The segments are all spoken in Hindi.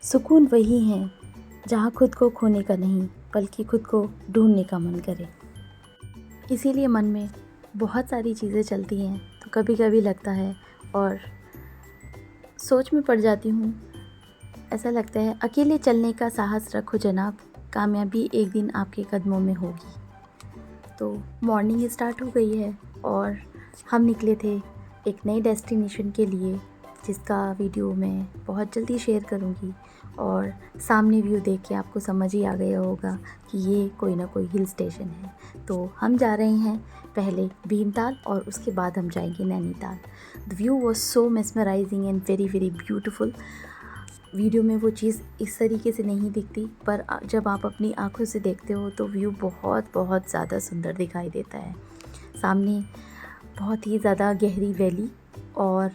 सुकून वही है जहाँ खुद को खोने का नहीं बल्कि खुद को ढूंढने का मन करे। इसीलिए मन में बहुत सारी चीज़ें चलती हैं तो कभी कभी लगता है और सोच में पड़ जाती हूँ। ऐसा लगता है अकेले चलने का साहस रखो जनाब, कामयाबी एक दिन आपके कदमों में होगी। तो मॉर्निंग स्टार्ट हो गई है और हम निकले थे एक नई डेस्टिनेशन के लिए, जिसका वीडियो मैं बहुत जल्दी शेयर करूँगी। और सामने व्यू देख के आपको समझ ही आ गया होगा कि ये कोई ना कोई हिल स्टेशन है। तो हम जा रहे हैं पहले भीमताल और उसके बाद हम जाएंगे Nainital. The view was so mesmerising and very very beautiful. Video में वो चीज़ इस तरीके से नहीं दिखती, पर जब आप अपनी आंखों से देखते हो तो व्यू बहुत बहुत ज़्यादा सुंदर दिखाई देता है। सामने बहुत ही ज़्यादा गहरी वैली और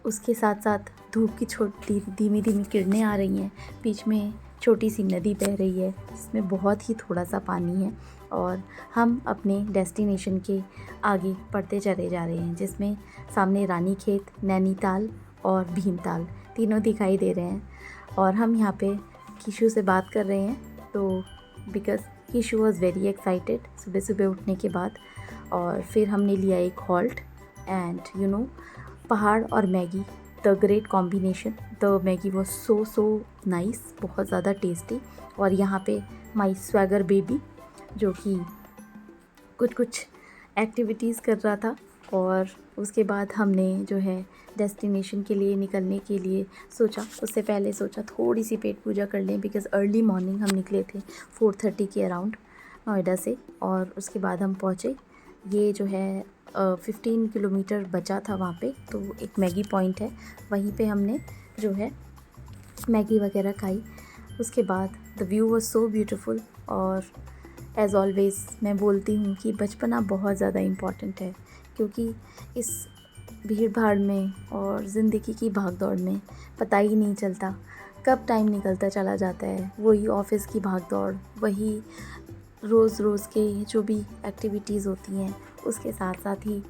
उसके साथ साथ धूप की छोटी धीमी धीमी किरणें आ रही हैं। बीच में छोटी सी नदी बह रही है जिसमें बहुत ही थोड़ा सा पानी है और हम अपने डेस्टिनेशन के आगे बढ़ते चले जा रहे हैं, जिसमें सामने रानीखेत, नैनीताल और भीमताल तीनों दिखाई दे रहे हैं। और हम यहाँ पे कीशु से बात कर रहे हैं तो बिकॉज़ कीशु वॉज़ वेरी एक्साइटेड सुबह सुबह उठने के बाद। और फिर हमने लिया एक हॉल्ट एंड पहाड़ और Maggi, the great combination. The Maggi was so nice, बहुत ज़्यादा टेस्टी। और यहाँ पे माई स्वैगर बेबी जो कि कुछ एक्टिविटीज़ कर रहा था। और उसके बाद हमने जो है डेस्टिनेशन के लिए निकलने के लिए सोचा, उससे पहले सोचा थोड़ी सी पेट पूजा कर लें, बिकॉज़ अर्ली मॉर्निंग हम निकले थे 4:30 के अराउंड नोएडा से। और उसके बाद हम पहुँचे, ये जो है 15 किलोमीटर बचा था वहाँ पे, तो एक मैगी पॉइंट है, वहीं पे हमने जो है मैगी वगैरह खाई। उसके बाद the view was so beautiful. और एज़ ऑलवेज़ मैं बोलती हूँ कि बचपना बहुत ज़्यादा इम्पॉर्टेंट है, क्योंकि इस भीड़ भाड़ में और ज़िंदगी की भागदौड़ में पता ही नहीं चलता कब टाइम निकलता चला जाता है। वही ऑफ़िस की भागदौड़, वही रोज़ के जो भी एक्टिविटीज़ होती हैं, उसके साथ साथ ही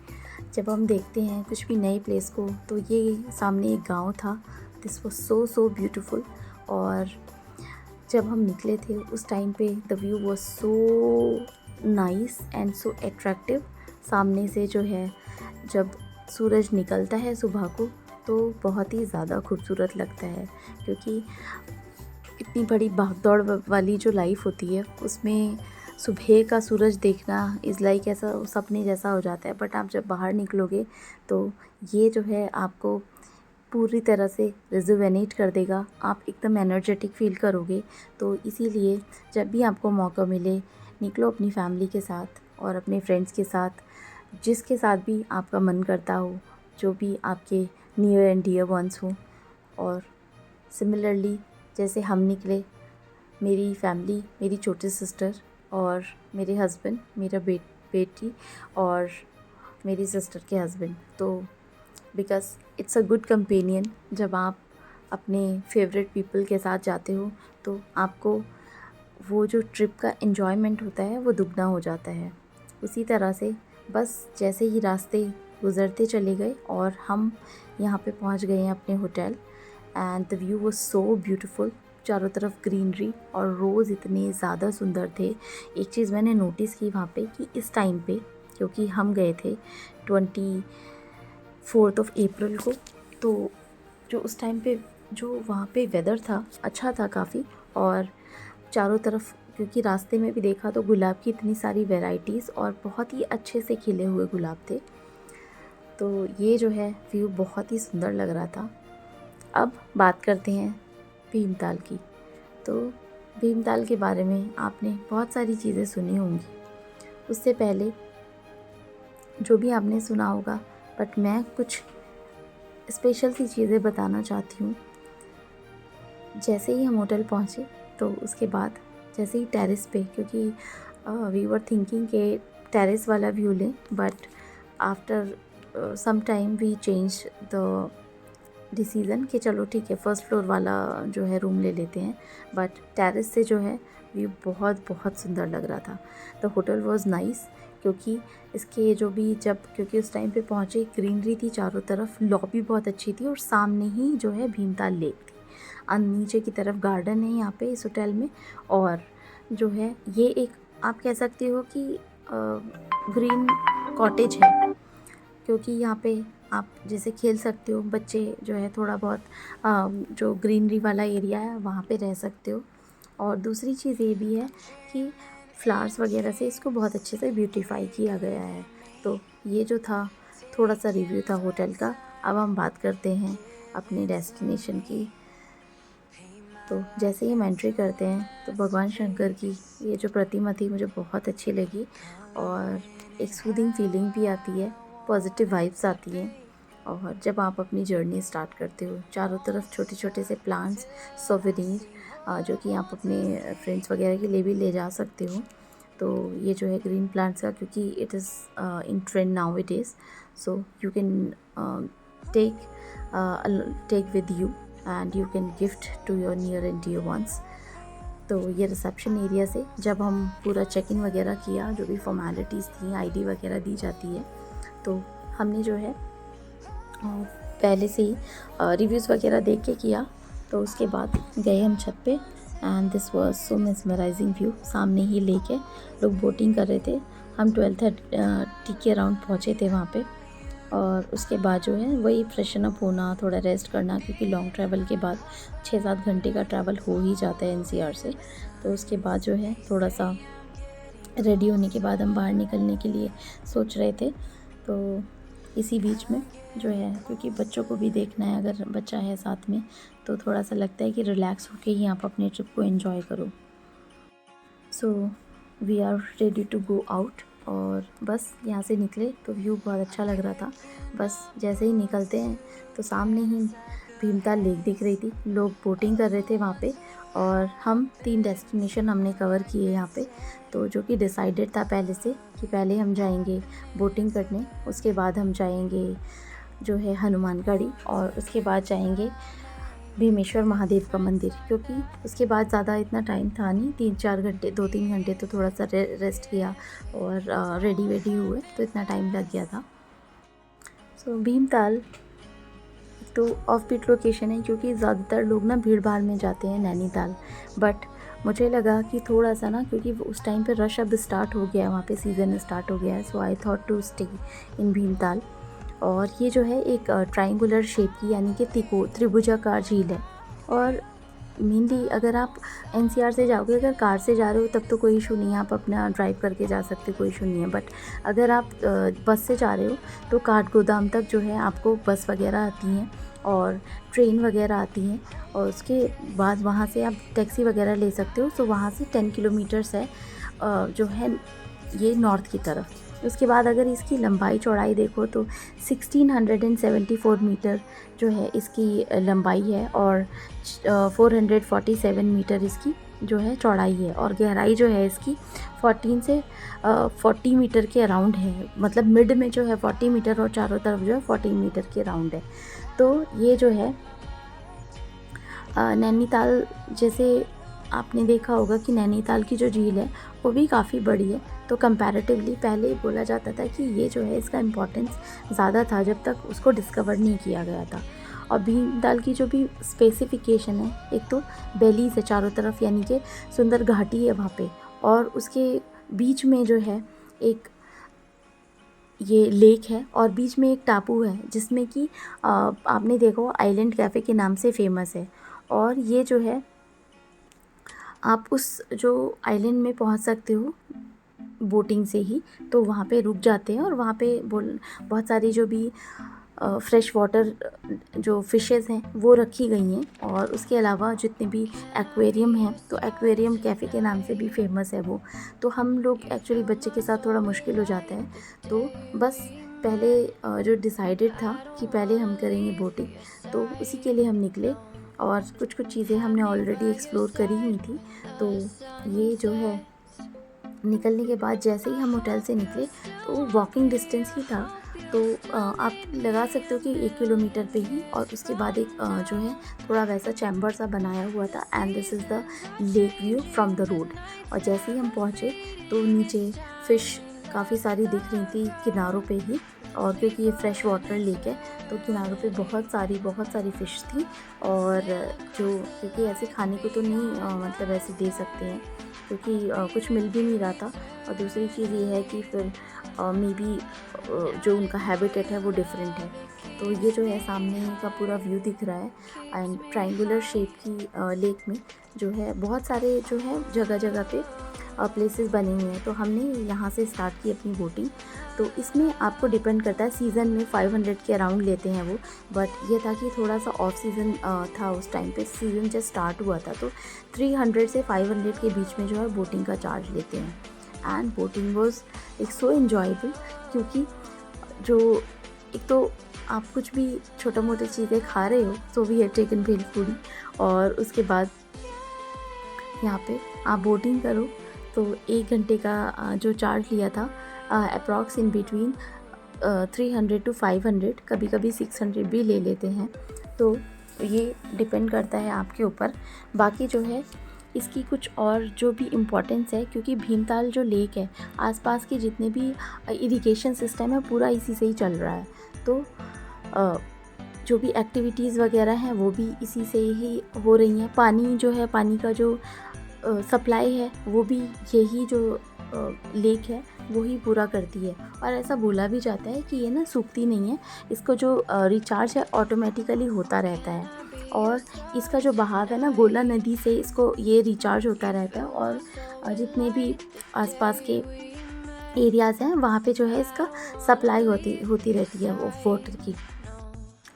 जब हम देखते हैं कुछ भी नए प्लेस को, तो ये सामने एक गांव था। This was so beautiful. और जब हम निकले थे उस टाइम पे the view was so nice and so attractive. सामने से जो है जब सूरज निकलता है सुबह को तो बहुत ही ज़्यादा खूबसूरत लगता है, क्योंकि इतनी बड़ी भागदौड़ वाली जो लाइफ होती है उसमें सुबह का सूरज देखना इज़ लाइक ऐसा सपने जैसा हो जाता है। बट आप जब बाहर निकलोगे तो ये जो है आपको पूरी तरह से रिजुवेनेट कर देगा, आप एकदम एनर्जेटिक फील करोगे। तो इसीलिए जब भी आपको मौका मिले निकलो अपनी फैमिली के साथ और अपने फ्रेंड्स के साथ, जिसके साथ भी आपका मन करता हो, जो भी आपके नियर एंड डियर वंस हों। और सिमिलरली जैसे हम निकले, मेरी फैमिली, मेरी छोटी सिस्टर और मेरे हस्बैंड, मेरा बेटी और मेरी सिस्टर के हस्बैंड। तो because it's a good companion, जब आप अपने फेवरेट पीपल के साथ जाते हो तो आपको वो जो ट्रिप का एन्जॉयमेंट होता है वो दुगना हो जाता है। उसी तरह से बस जैसे ही रास्ते गुज़रते चले गए और हम यहाँ पे पहुँच गए हैं अपने hotel. And the view was so beautiful, चारों तरफ ग्रीनरी और रोज़ इतने ज़्यादा सुंदर थे। एक चीज़ मैंने नोटिस की वहाँ पे कि इस टाइम पे, क्योंकि हम गए थे 24 अप्रैल को, तो जो उस टाइम पे जो वहाँ पे वेदर था अच्छा था काफ़ी। और चारों तरफ, क्योंकि रास्ते में भी देखा तो गुलाब की इतनी सारी वैरायटीज़ और बहुत ही अच्छे से खिले हुए गुलाब थे। तो ये जो है व्यू बहुत ही सुंदर लग रहा था। अब बात करते हैं भीमताल की। तो भीमताल के बारे में आपने बहुत सारी चीज़ें सुनी होंगी, उससे पहले जो भी आपने सुना होगा, बट मैं कुछ स्पेशल सी चीज़ें बताना चाहती हूँ। जैसे ही हम होटल पहुँचे तो उसके बाद जैसे ही टेरेस पे, क्योंकि वी वर थिंकिंग के टेरेस वाला व्यू लें, but after some time we change the decision कि चलो ठीक है फर्स्ट फ्लोर वाला जो है रूम ले लेते हैं। बट टेरेस से जो है व्यू बहुत बहुत सुंदर लग रहा था। द होटल वाज नाइस, क्योंकि इसके जो भी क्योंकि उस टाइम पे पहुँचे ग्रीनरी थी चारों तरफ, लॉबी बहुत अच्छी थी और सामने ही जो है भीमताल लेक थी। नीचे की तरफ गार्डन है यहाँ पे इस होटल में। और जो है ये एक आप कह सकते हो कि ग्रीन कॉटेज है, क्योंकि यहाँ पे आप जैसे खेल सकते हो, बच्चे जो है थोड़ा बहुत जो ग्रीनरी वाला एरिया है वहाँ पे रह सकते हो। और दूसरी चीज़ ये भी है कि फ्लावर्स वगैरह से इसको बहुत अच्छे से ब्यूटीफाई किया गया है। तो ये जो था थोड़ा सा रिव्यू था होटल का। अब हम बात करते हैं अपने डेस्टिनेशन की। तो जैसे ही हम एंट्री करते हैं तो भगवान शंकर की ये जो प्रतिमा थी मुझे बहुत अच्छी लगी, और एक सूदिंग फीलिंग भी आती है, पॉजिटिव वाइब्स आती हैं। और जब आप अपनी जर्नी स्टार्ट करते हो, चारों तरफ छोटे छोटे से प्लांट्स, सोवेनिर जो कि आप अपने फ्रेंड्स वगैरह के लिए भी ले जा सकते हो। तो ये जो है ग्रीन प्लांट्स का, क्योंकि it is in trend now it is, so you can take with you and you can gift to your near and dear ones. तो ये रिसेप्शन एरिया से जब हम पूरा चेक इन वगैरह किया, जो भी फॉर्मेलिटीज़ थी, आईडी वगैरह दी जाती है, तो हमने जो है पहले से ही रिव्यूज़ वगैरह देख के किया। तो उसके बाद गए हम छत पे, and this was so mesmerising view. सामने ही लेक है, लोग बोटिंग कर रहे थे। हम 12:30 के अराउंड पहुँचे थे वहाँ पे। और उसके बाद जो है वही फ्रेशन अप होना, थोड़ा रेस्ट करना, क्योंकि लॉन्ग ट्रैवल के बाद 6-7 घंटे का ट्रैवल हो ही जाता है एनसीआर से। तो उसके बाद जो है थोड़ा सा रेडी होने के बाद हम बाहर निकलने के लिए सोच रहे थे। तो इसी बीच में जो है, क्योंकि बच्चों को भी देखना है, अगर बच्चा है साथ में तो थोड़ा सा लगता है कि रिलैक्स होके ही आप अपने ट्रिप को एंजॉय करो। So we are ready to go out, और बस यहाँ से निकले तो व्यू बहुत अच्छा लग रहा था। बस जैसे ही निकलते हैं तो सामने ही भीमताल लेक दिख रही थी, लोग बोटिंग कर रहे थे वहाँ पे। और हम 3 डेस्टिनेशन हमने कवर किए यहाँ पे, तो जो कि डिसाइडेड था पहले से कि पहले हम जाएंगे बोटिंग करने, उसके बाद हम जाएंगे जो है हनुमानगढ़ी, और उसके बाद जाएंगे भीमेश्वर महादेव का मंदिर। क्योंकि उसके बाद ज़्यादा इतना टाइम था नहीं, 3-4 घंटे, 2-3 घंटे तो थोड़ा सा रेस्ट किया और रेडी वेडी हुए, तो इतना टाइम लग गया था। सो भीमताल तो ऑफ बीट लोकेशन है, क्योंकि ज़्यादातर लोग ना भीड़ भाड़ में जाते हैं नैनीताल। बट मुझे लगा कि थोड़ा सा ना, क्योंकि उस टाइम पे रश अब स्टार्ट हो गया है, वहाँ पे सीज़न स्टार्ट हो गया है, so I thought to stay in Bhimtal. और ये जो है एक ट्रायंगुलर शेप की, यानी कि त्रिभुजाकार झील है। और मेनली अगर आप एनसीआर से जाओगे, अगर कार से जा रहे हो तब तो कोई इशू नहीं है, आप अपना ड्राइव करके जा सकते हो, कोई इशू नहीं है। बट अगर आप बस से जा रहे हो तो काठगोदाम तक जो है आपको बस वगैरह आती हैं और ट्रेन वगैरह आती हैं, और उसके बाद वहाँ से आप टैक्सी वगैरह ले सकते हो। सो वहाँ से 10 किलोमीटर्स है जो है ये नॉर्थ की तरफ। उसके बाद अगर इसकी लंबाई चौड़ाई देखो तो 1674 मीटर जो है इसकी लंबाई है, और 447 मीटर इसकी जो है चौड़ाई है, और गहराई जो है इसकी 14 से 40 मीटर के अराउंड है। मतलब मिड में जो है 40 मीटर और चारों तरफ जो है 40 मीटर के अराउंड है। तो ये जो है नैनीताल, जैसे आपने देखा होगा कि नैनीताल की जो झील है वो भी काफ़ी बड़ी है। तो कंपैरेटिवली पहले बोला जाता था कि ये जो है इसका इम्पोर्टेंस ज़्यादा था जब तक उसको डिस्कवर नहीं किया गया था। और भीमताल की जो भी स्पेसिफिकेशन है, एक तो वैलीज़ है चारों तरफ, यानी कि सुंदर घाटी है वहाँ पे, और उसके बीच में जो है एक ये लेक है, और बीच में एक टापू है जिसमें कि आपने देखो आइलैंड कैफ़े के नाम से फेमस है। और ये जो है आप उस जो आइलैंड में पहुंच सकते हो बोटिंग से ही, तो वहाँ पे रुक जाते हैं, और वहाँ पे बहुत सारी जो भी फ्रेश वाटर जो फ़िशेज़ हैं वो रखी गई हैं। और उसके अलावा जितने भी एक्वेरियम हैं, तो एक्वेरियम कैफ़े के नाम से भी फेमस है वो। तो हम लोग एक्चुअली बच्चे के साथ थोड़ा मुश्किल हो जाता है, तो बस पहले जो डिसाइडेड था कि पहले हम करेंगे बोटिंग, तो उसी के लिए हम निकले। और कुछ चीज़ें हमने ऑलरेडी एक्सप्लोर करी हुई थी। तो ये जो है निकलने के बाद जैसे ही हम होटल से निकले तो वॉकिंग डिस्टेंस ही था, तो आप लगा सकते हो कि 1 किलोमीटर पे ही। और उसके बाद एक जो है थोड़ा वैसा चैम्बर सा बनाया हुआ था, and this is the lake view from the road. और जैसे ही हम पहुँचे तो नीचे फ़िश काफ़ी सारी दिख रही थी किनारों पे ही, और क्योंकि ये फ्रेश वाटर लेक है तो किनारों पे बहुत सारी फ़िश थी। और जो क्योंकि ऐसे खाने को तो नहीं मतलब ऐसे दे सकते हैं, क्योंकि कुछ मिल भी नहीं रहा था। और दूसरी चीज़ ये है कि फिर मे बी जो उनका हैबिटेट है वो डिफरेंट है। तो ये जो है सामने का पूरा व्यू दिख रहा है एंड ट्रायंगुलर शेप की लेक में जो है बहुत सारे जो है जगह जगह पे प्लेसेस बने हुए हैं। तो हमने यहाँ से स्टार्ट की अपनी बोटिंग। तो इसमें आपको डिपेंड करता है, सीज़न में 500 के अराउंड लेते हैं वो, बट ये था कि थोड़ा सा ऑफ सीज़न था उस टाइम पे, सीज़न जस्ट स्टार्ट हुआ था, तो 300 से 500 के बीच में जो है बोटिंग का चार्ज लेते हैं। एंड बोटिंग वॉज एक सो इन्जॉयबल, क्योंकि जो एक तो आप कुछ भी छोटा मोटा चीज़ें खा रहे हो, so we have taken bhelpuri, और उसके बाद यहाँ पे आप बोटिंग करो। तो 1 घंटे का जो चार्ज लिया था अप्रॉक्स इन बिटवीन 300 to 500, कभी कभी 600 भी ले लेते हैं। तो ये डिपेंड करता है आपके ऊपर। बाकी जो है इसकी कुछ और जो भी इम्पोर्टेंस है, क्योंकि भीमताल जो लेक है, आसपास के जितने भी इरिगेशन सिस्टम है पूरा इसी से ही चल रहा है। तो जो भी एक्टिविटीज़ वगैरह हैं वो भी इसी से ही हो रही हैं। पानी जो है, पानी का जो सप्लाई है वो भी यही जो लेक है वो ही पूरा करती है। और ऐसा बोला भी जाता है कि ये ना सूखती नहीं है, इसको जो रिचार्ज है ऑटोमेटिकली होता रहता है। और इसका जो बहाव है ना, गोला नदी से इसको ये रिचार्ज होता रहता है। और जितने भी आसपास के एरियाज़ हैं वहाँ पे जो है इसका सप्लाई होती रहती है वो वाटर की।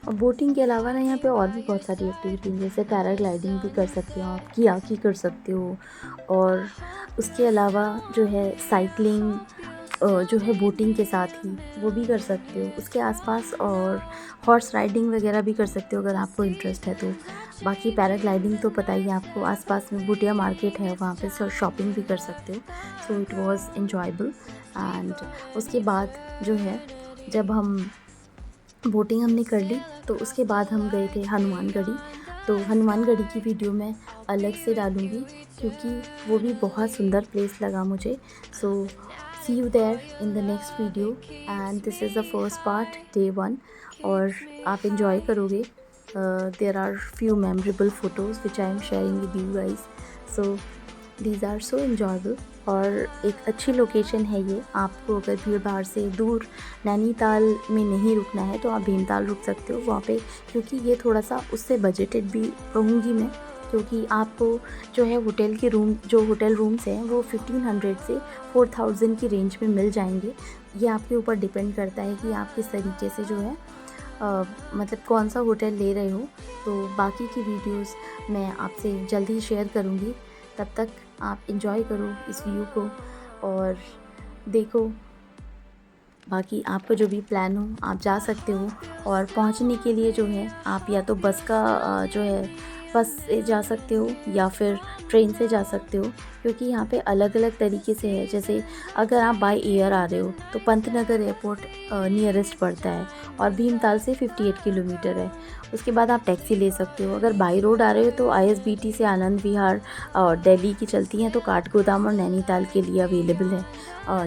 और बोटिंग के अलावा ना यहाँ पे और भी बहुत सारी एक्टिविटी हैं, जैसे पैराग्लाइडिंग भी कर सकते हो आप, कियाकी कर सकते हो, और उसके अलावा जो है साइकिलिंग जो है बोटिंग के साथ ही वो भी कर सकते हो उसके आसपास, और हॉर्स राइडिंग वगैरह भी कर सकते हो अगर आपको इंटरेस्ट है तो। बाकी पैराग्लाइडिंग तो पता ही है आपको, आसपास में भुटिया मार्केट है, वहाँ पे शॉपिंग भी कर सकते हो। So it was enjoyable. And उसके बाद जो है जब हम बोटिंग हमने कर ली तो उसके बाद हम गए थे हनुमानगढ़ी। तो हनुमानगढ़ी की वीडियो मैं अलग से डालूँगी, क्योंकि वो भी बहुत सुंदर प्लेस लगा मुझे। So see you there in the next video, and this is the first part, day 1, और आप इंजॉय करोगे। There are few memorable photos which I am sharing with you guys. So these are so enjoyable. और एक अच्छी लोकेशन है ये। आपको अगर भीड़ भाड़ से दूर नैनीताल में नहीं रुकना है तो आप भीमताल रुक सकते हो वहाँ पे, क्योंकि ये थोड़ा सा उससे बजटेड भी कहूँगी मैं, क्योंकि आपको जो है होटल रूम्स हैं वो 1500 से 4000 की रेंज में मिल जाएंगे। ये आपके ऊपर डिपेंड करता है कि आप किस तरीके से जो है मतलब कौन सा होटल ले रहे हो। तो बाकी की वीडियोस मैं आपसे जल्दी शेयर करूँगी। तब तक आप इंजॉय करो इस व्यू को और देखो। बाकी आपका जो भी प्लान हो आप जा सकते हो। और पहुंचने के लिए जो है आप या तो बस का जो है बस से जा सकते हो या फिर ट्रेन से जा सकते हो, क्योंकि यहाँ पे अलग अलग तरीके से है। जैसे अगर आप बाय एयर आ रहे हो तो पंतनगर एयरपोर्ट नियरेस्ट पड़ता है और भीमताल से 58 किलोमीटर है। उसके बाद आप टैक्सी ले सकते हो। अगर बाई रोड आ रहे हो तो ISBT से आनंद विहार और दिल्ली की चलती हैं, तो काठगोदाम और नैनीताल के लिए अवेलेबल है,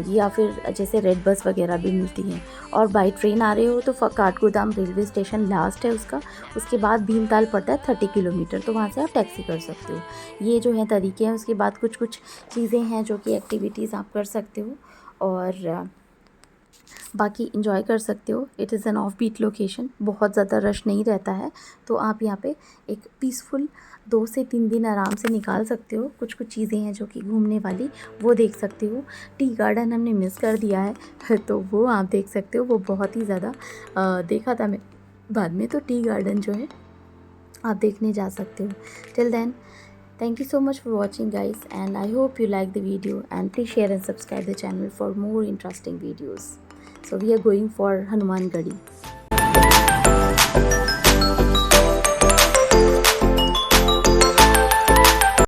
या फिर जैसे रेड बस वगैरह भी मिलती हैं। और बाई ट्रेन आ रहे हो तो काठगोदाम रेलवे स्टेशन लास्ट है उसका, उसके बाद भीमताल पड़ता है 30 किलोमीटर, तो वहाँ से आप टैक्सी कर सकते हो। ये जो है तरीके हैं। उसके बाद कुछ कुछ चीज़ें हैं जो कि एक्टिविटीज़ आप कर सकते हो और बाकी इंजॉय कर सकते हो। It is an off beat location, बहुत ज़्यादा रश नहीं रहता है, तो आप यहाँ पे एक पीसफुल 2 से 3 दिन आराम से निकाल सकते हो। कुछ कुछ चीज़ें हैं जो कि घूमने वाली, वो देख सकते हो। टी गार्डन हमने मिस कर दिया है तो वो आप देख सकते हो, वो बहुत ही ज़्यादा देखा था मैं बाद में। तो टी गार्डन जो है आप देखने जा सकते हो। Till then, thank you so much for watching guys, and I hope you like the video, and please share and subscribe the channel for more interesting videos. So we are going for Hanuman Gadi.